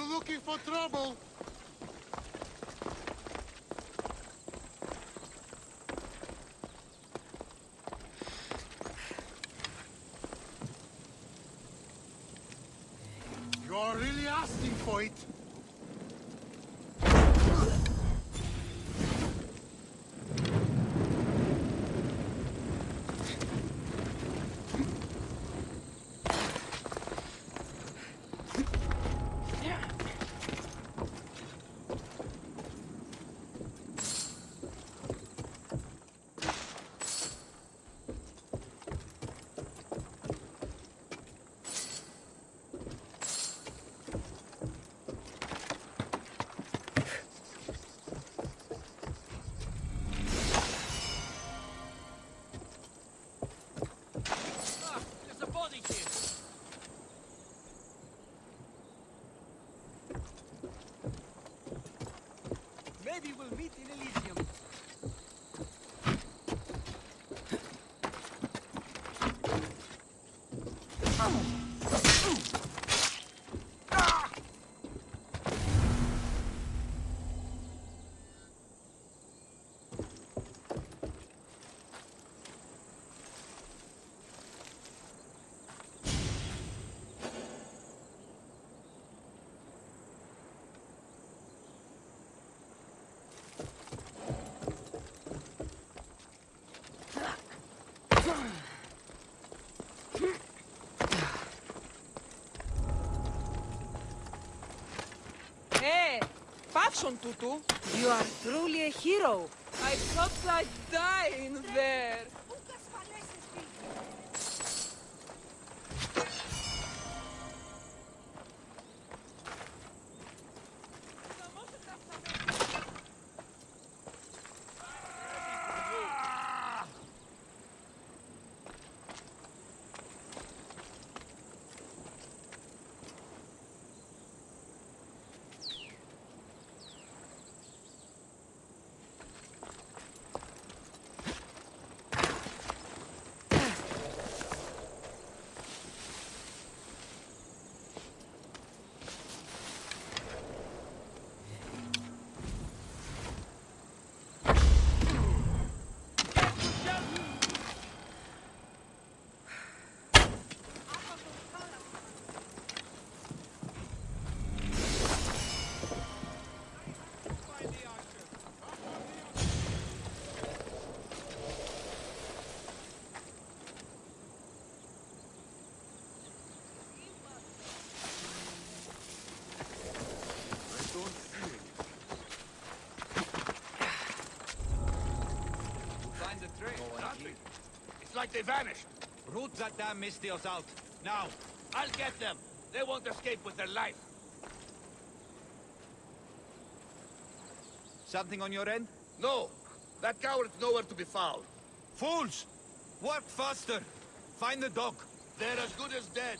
[SPEAKER 7] looking for trouble? You're really asking for it.
[SPEAKER 10] There's a body here. Maybe we'll meet in Elysium.
[SPEAKER 5] Hey, Pavson Tutu, you are truly a hero. I felt like dying there.
[SPEAKER 15] It's like they vanished. Root that damn Mystios out. Now. I'll get them. They won't escape with their life. Something on your end? No. That coward's nowhere to be found. Fools! Work faster. Find the dog. They're as good as dead.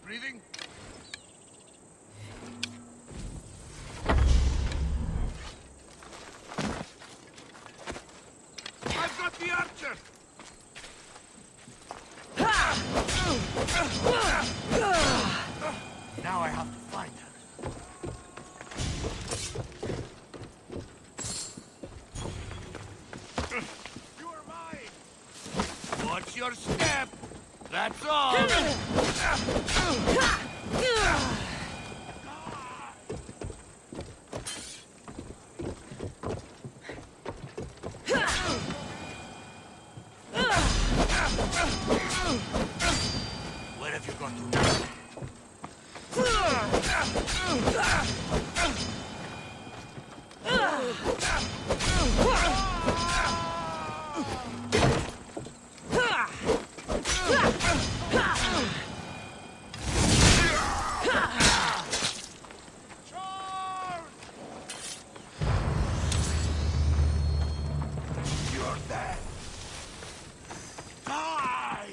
[SPEAKER 15] Breathing? I've got the archer!
[SPEAKER 2] Now I have to find her.
[SPEAKER 15] You are mine! Watch your step! That's all!
[SPEAKER 2] Where have you gone to now?
[SPEAKER 15] You're dead! Die!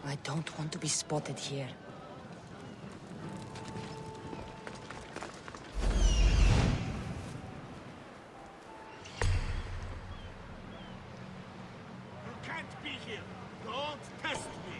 [SPEAKER 16] I don't want to be spotted here.
[SPEAKER 15] You can't be here! Don't test me!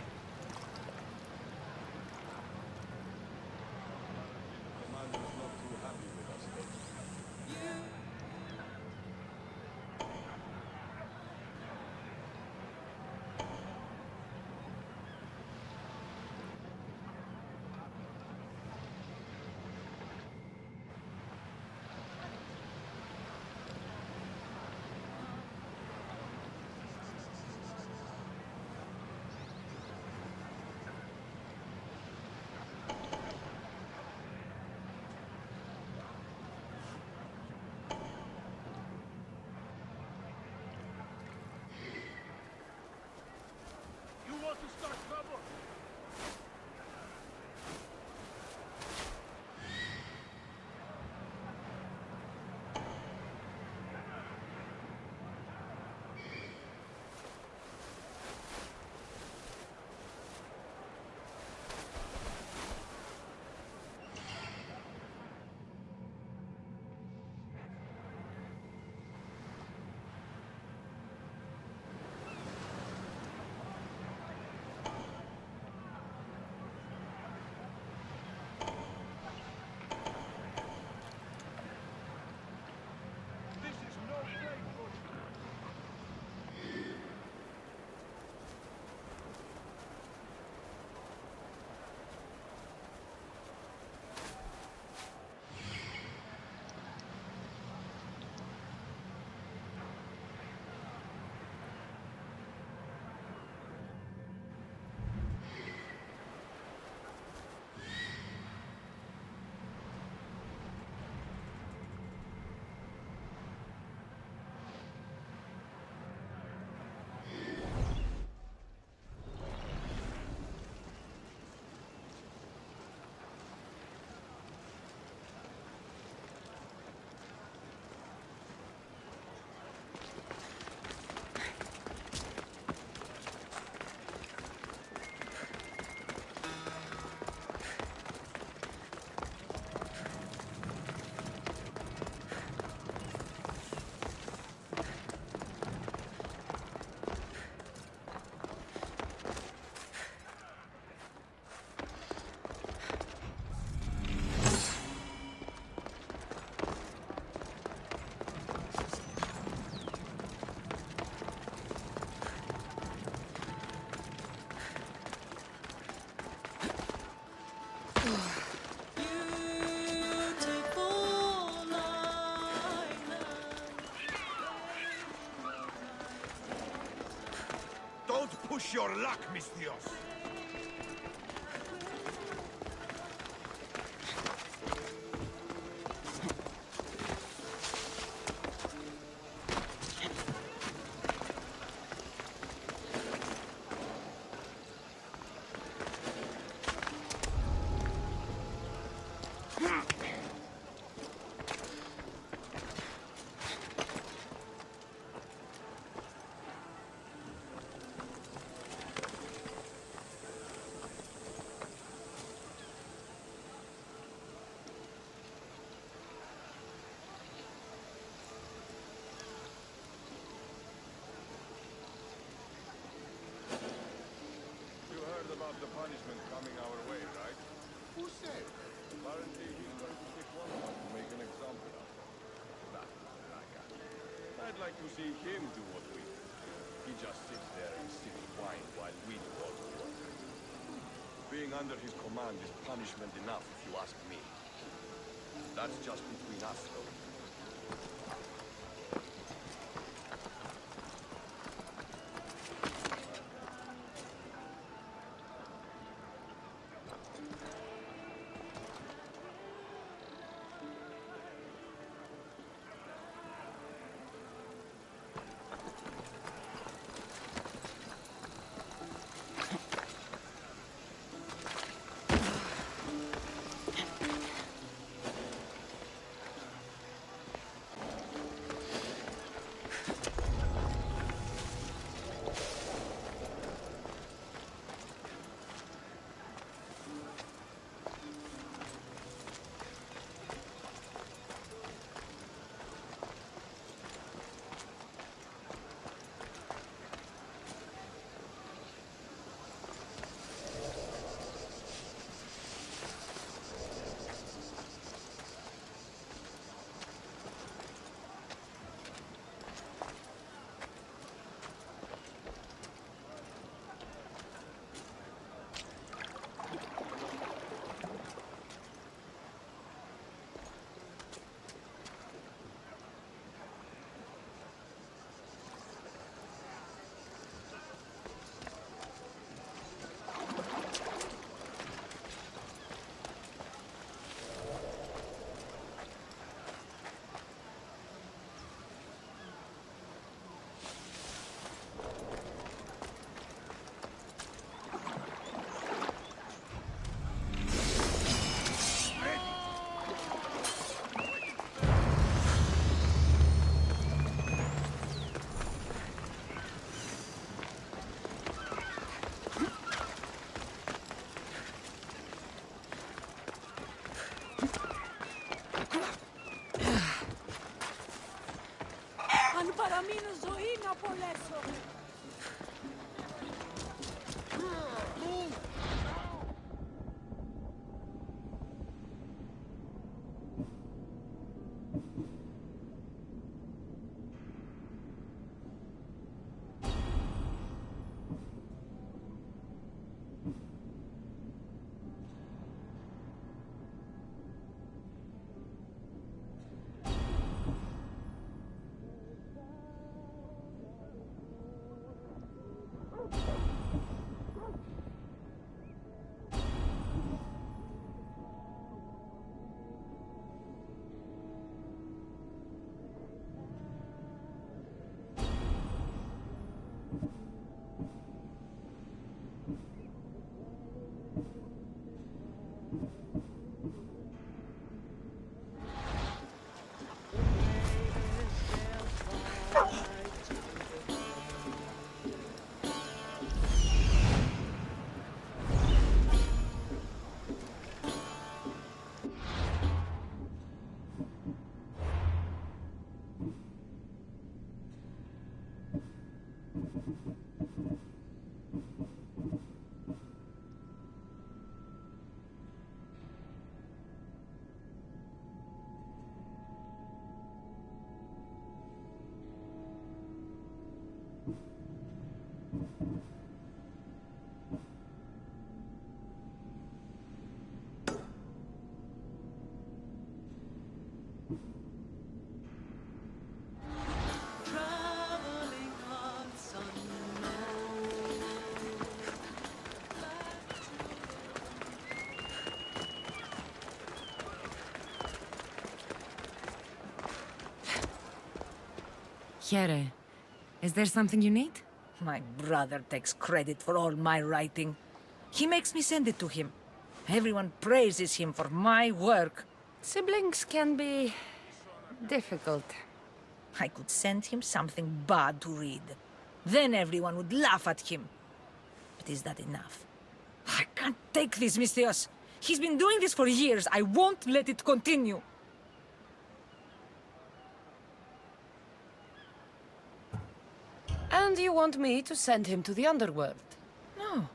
[SPEAKER 15] Push your luck, mis Dios.
[SPEAKER 17] The punishment coming our way, right? Who said? Apparently he's going to pick one up to make an example of. That's like I'd like to see him do what we do. He just sits there and sips wine while we do all the work. Being under his command is punishment enough, if you ask me. That's just between us, though.
[SPEAKER 5] Αν παραμείνω ζωή να απολέσω.
[SPEAKER 18] Here, is there something you need?
[SPEAKER 16] My brother takes credit for all my writing. He makes me send it to him. Everyone praises him for my work.
[SPEAKER 18] Siblings can be difficult.
[SPEAKER 16] I could send him something bad to read. Then everyone would laugh at him. But is that enough? I can't take this, Misthios. He's been doing this for years. I won't let it continue.
[SPEAKER 5] And you want me to send him to the underworld?
[SPEAKER 16] No.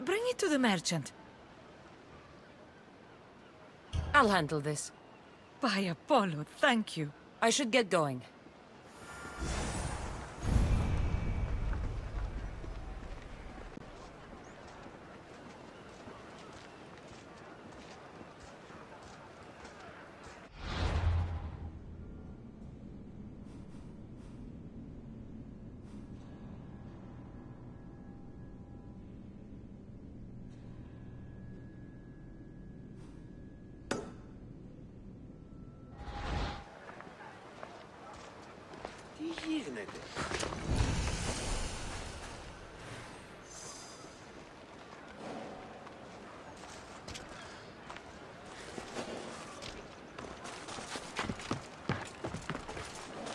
[SPEAKER 16] Bring it to the merchant.
[SPEAKER 5] I'll handle this.
[SPEAKER 16] By Apollo, thank you.
[SPEAKER 5] I should get going.
[SPEAKER 6] Τι γίνεται?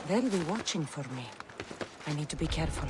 [SPEAKER 16] They'll be watching for me. I need to be careful.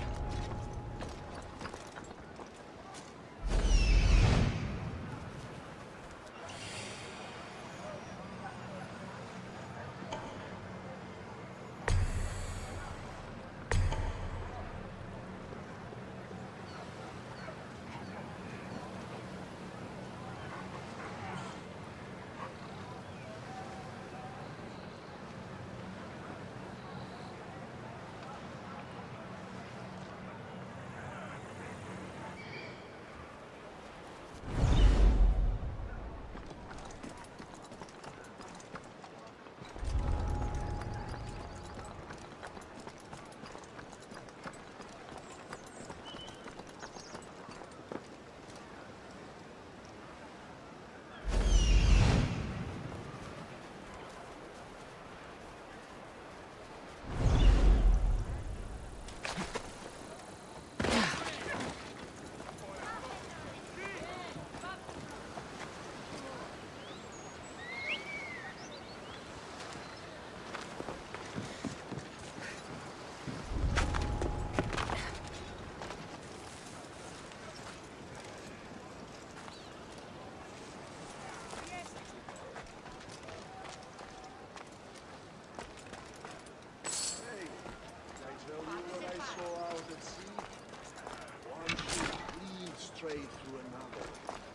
[SPEAKER 17] Straight through another,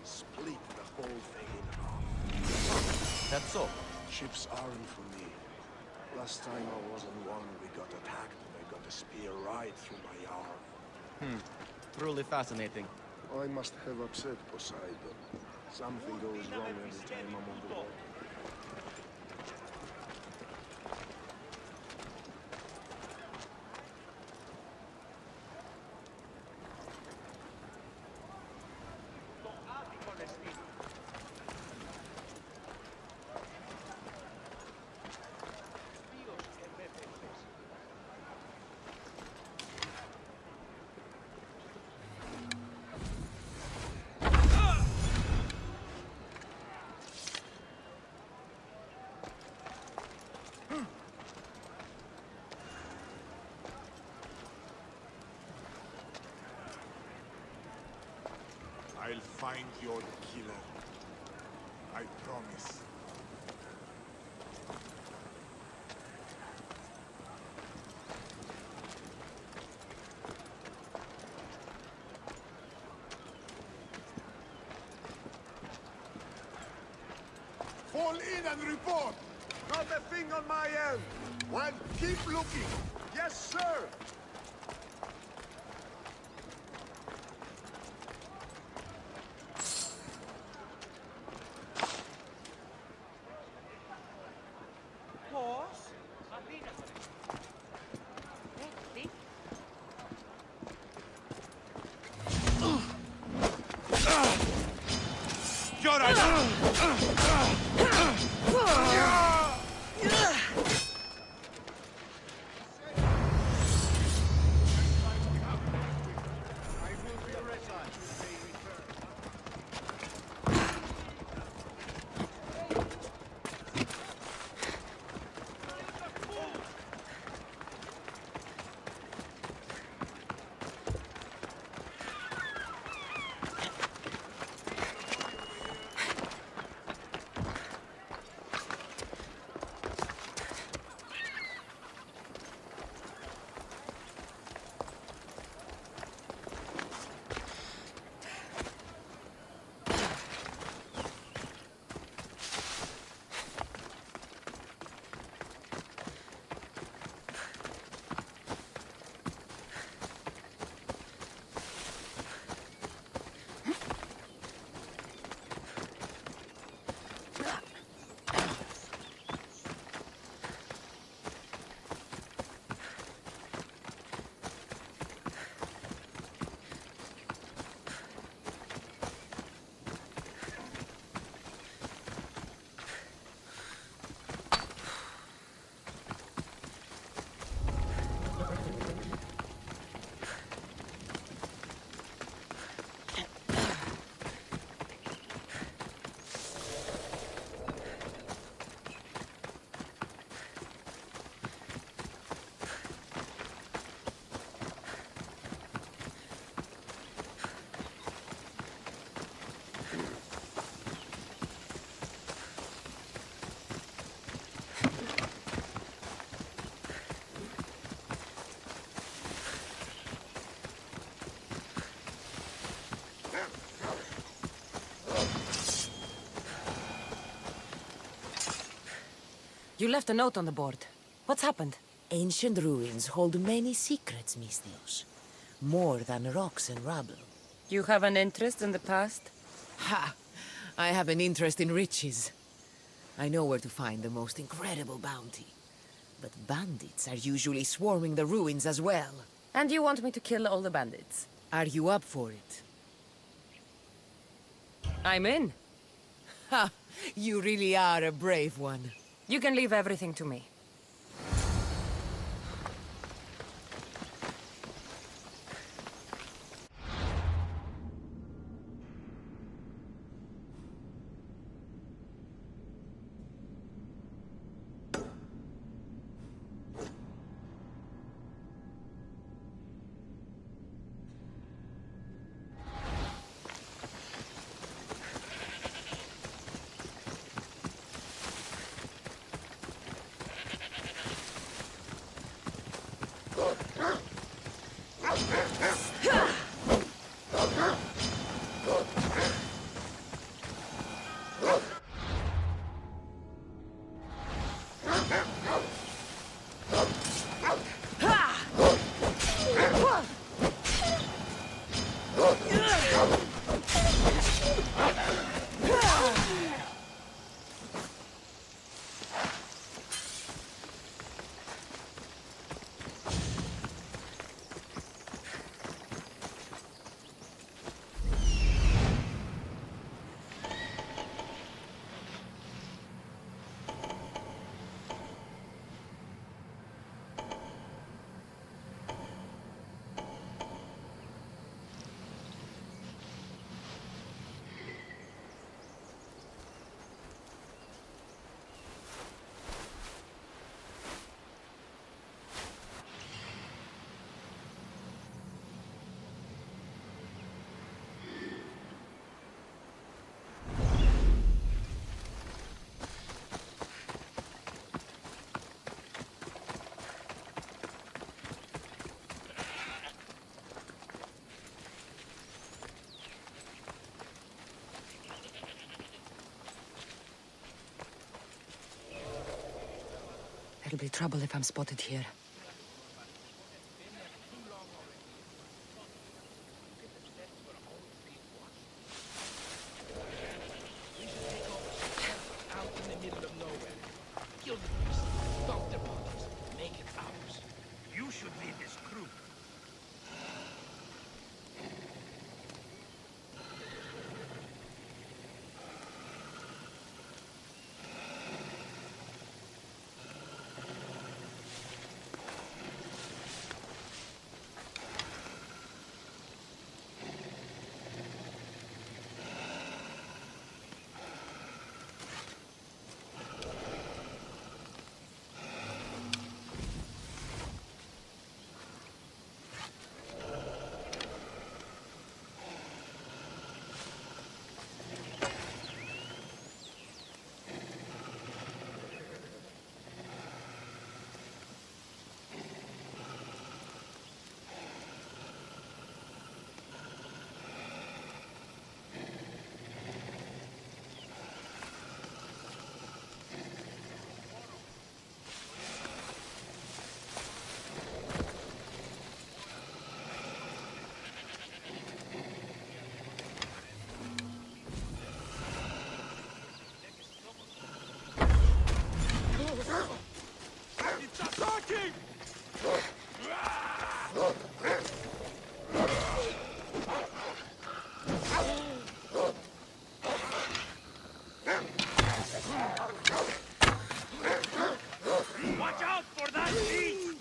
[SPEAKER 17] split the whole thing in half.
[SPEAKER 19] That's so.
[SPEAKER 17] Ships aren't for me. Last time I was on one, we got attacked and I got a spear right through my arm.
[SPEAKER 19] Truly fascinating.
[SPEAKER 17] I must have upset Poseidon. Something goes wrong every time I'm on the water. I'll find your killer. I promise. Fall in and report! Not a thing on my end! Well, keep looking! Yes, sir!
[SPEAKER 5] You left a note on the board. What's happened?
[SPEAKER 20] Ancient ruins hold many secrets, Misthios. More than rocks and rubble.
[SPEAKER 5] You have an interest in the past?
[SPEAKER 20] Ha! I have an interest in riches. I know where to find the most incredible bounty. But bandits are usually swarming the ruins as well.
[SPEAKER 5] And you want me to kill all the bandits?
[SPEAKER 20] Are you up for it?
[SPEAKER 5] I'm in.
[SPEAKER 20] Ha! You really are a brave one.
[SPEAKER 5] You can leave everything to me. There'll be trouble if I'm spotted here.
[SPEAKER 15] Out in the middle of nowhere. Kill the beast. Stop their powers. Make it ours. You should lead this crew. It's attacking! Watch out for that beast!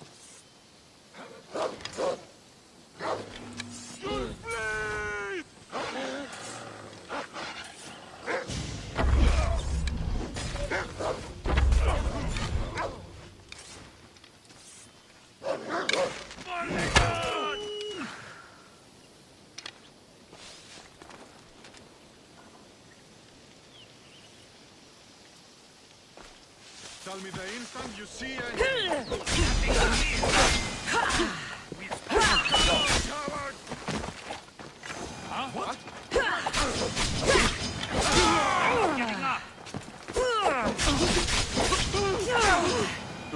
[SPEAKER 15] Tell me the instant you see a... Huh? What? Getting up!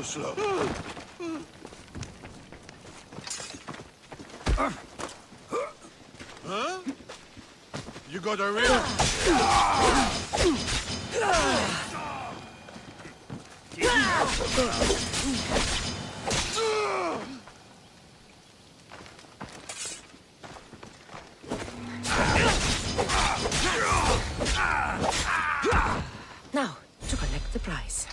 [SPEAKER 15] slow. Huh? You got a real...
[SPEAKER 18] Now, to collect the prize.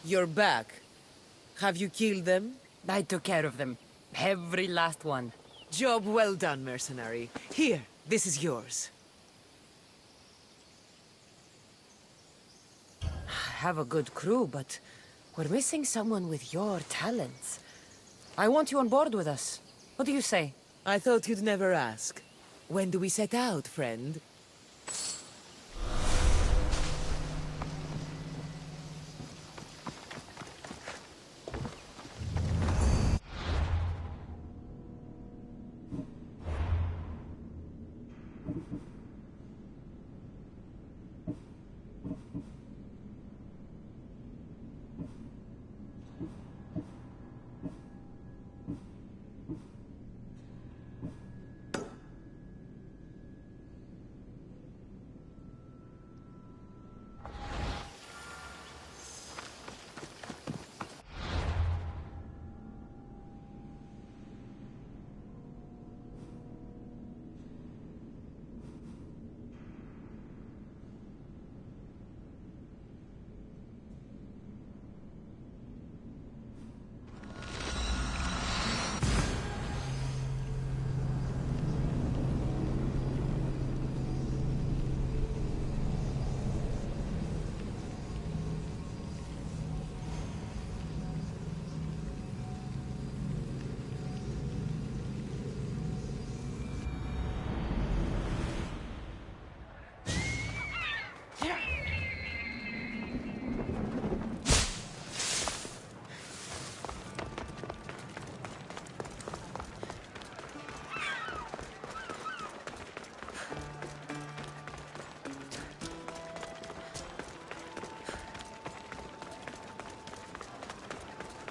[SPEAKER 20] You're back. Have you killed them?
[SPEAKER 5] I took care of them. Every last one.
[SPEAKER 20] Job well done, mercenary. Here, this is yours.
[SPEAKER 5] I have a good crew, but we're missing someone with your talents. I want you on board with us. What do you say?
[SPEAKER 20] I thought you'd never ask. When do we set out, friend?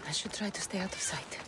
[SPEAKER 18] I should try to stay out of sight.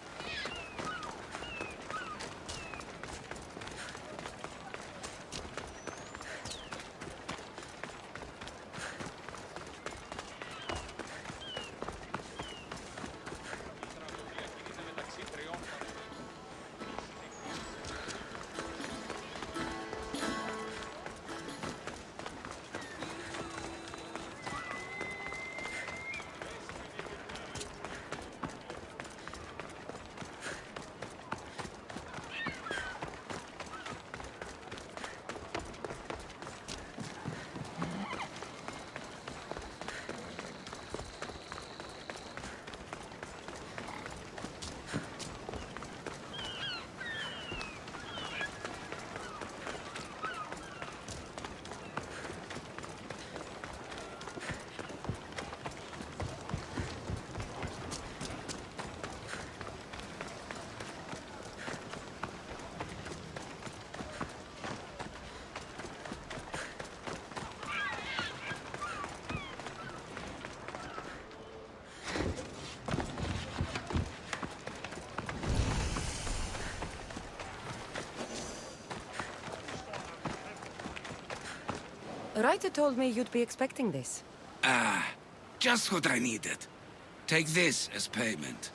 [SPEAKER 18] writer told me you'd be expecting this.
[SPEAKER 2] Ah, just what I needed. Take this as payment.